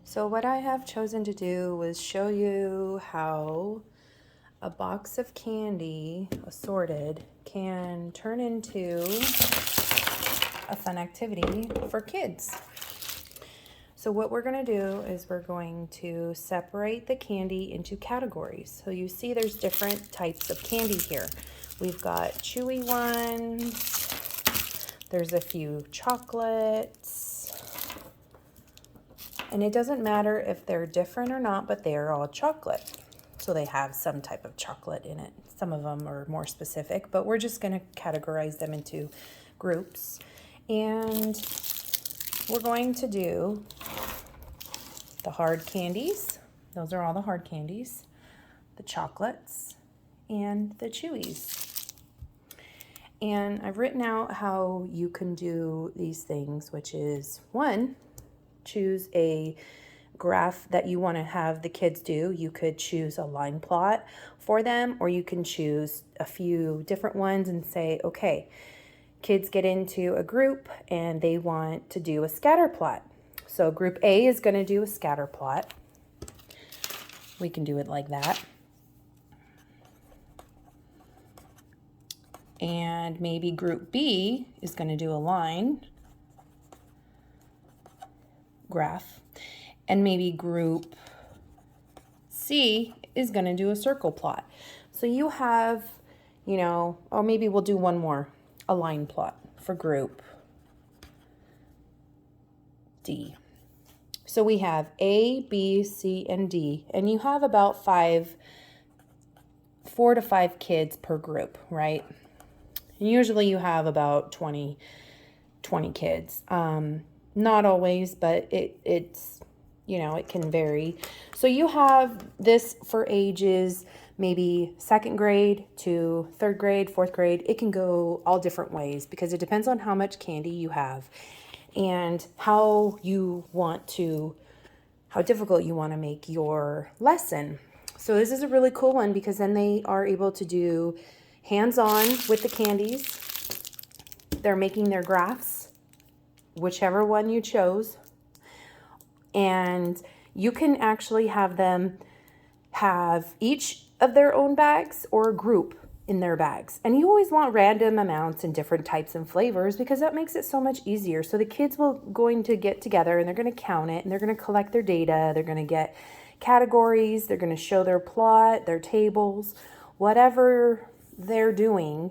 So what I have chosen to do was show you how a box of candy, assorted, can turn into a fun activity for kids. So what we're going to do is we're going to separate the candy into categories. So you see there's different types of candy here. We've got chewy ones, there's a few chocolates, and it doesn't matter if they're different or not, but they are all chocolate. So they have some type of chocolate in it. Some of them are more specific, but we're just going to categorize them into groups. And we're going to do the hard candies. Those are all the hard candies, the chocolates, and the chewies. And I've written out how you can do these things, which is one, choose a graph that you want to have the kids do. You could choose a line plot for them, or you can choose a few different ones and say, okay, kids get into a group and they want to do a scatter plot. So group A is going to do a scatter plot. We can do it like that. And maybe group B is going to do a line graph. And maybe group C is going to do a circle plot. So you have, or maybe we'll do one more, a line plot for group D. So we have A, B, C, and D, and you have about 4 to 5 kids per group, right? And usually you have about 20 kids. Not always, but it's it can vary. So you have this for ages, maybe 2nd grade to 3rd grade, 4th grade. It can go all different ways because it depends on how much candy you have and how difficult you want to make your lesson. So this is a really cool one because then they are able to do hands-on with the candies. They're making their graphs, whichever one you chose. And you can actually have them have each of their own bags or a group in their bags. And you always want random amounts and different types and flavors because that makes it so much easier. So the kids going to get together and they're going to count it and they're going to collect their data. They're going to get categories. They're going to show their plot, their tables, whatever they're doing.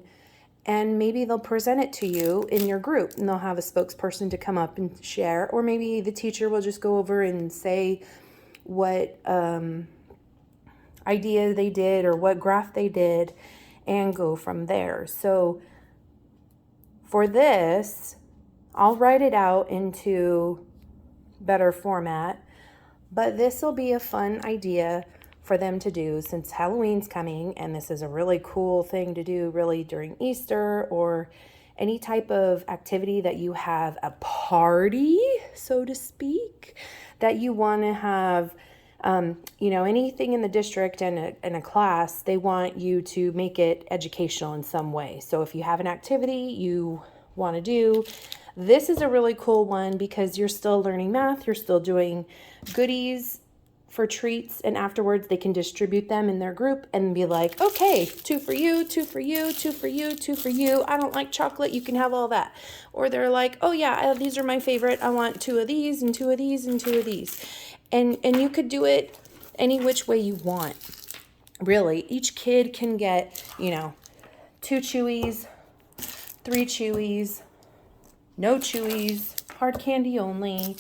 And maybe they'll present it to you in your group and they'll have a spokesperson to come up and share. Or maybe the teacher will just go over and say what idea they did or what graph they did and go from there. So for this, I'll write it out into better format, but this will be a fun idea for them to do since Halloween's coming, and this is a really cool thing to do really during Easter or any type of activity that you have a party, so to speak, that you want to have, anything in the district and a class, they want you to make it educational in some way. So if you have an activity you want to do, this is a really cool one because you're still learning math, you're still doing goodies for treats, and afterwards they can distribute them in their group and be like, okay, 2 for you, 2 for you, 2 for you, 2 for you. I don't like chocolate, you can have all that. Or they're like, oh yeah, these are my favorite. I want 2 of these and 2 of these and 2 of these. And you could do it any which way you want. Really, each kid can get, 2 chewies, 3 chewies, no chewies, hard candy only.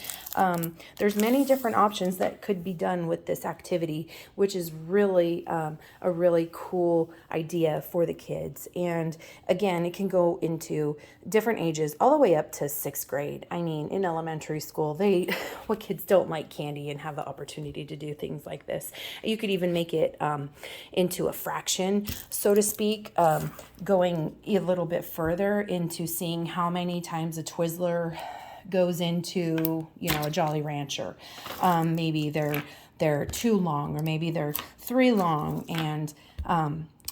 There's many different options that could be done with this activity, which is really a really cool idea for the kids. And again, it can go into different ages all the way up to 6th grade. I mean, in elementary school, what kids don't like candy and have the opportunity to do things like this. You could even make it into a fraction, so to speak, going a little bit further into seeing how many times a Twizzler goes into, a Jolly Rancher. Maybe they're 2 long, or maybe they're 3 long, and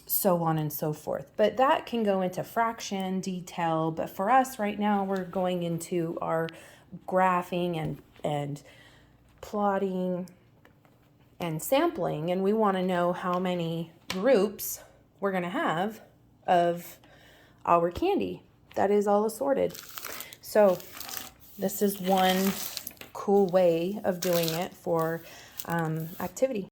so on and so forth. But that can go into fraction detail. But for us right now, we're going into our graphing and plotting and sampling, and we want to know how many groups we're going to have of our candy that is all assorted. So this is one cool way of doing it for activity.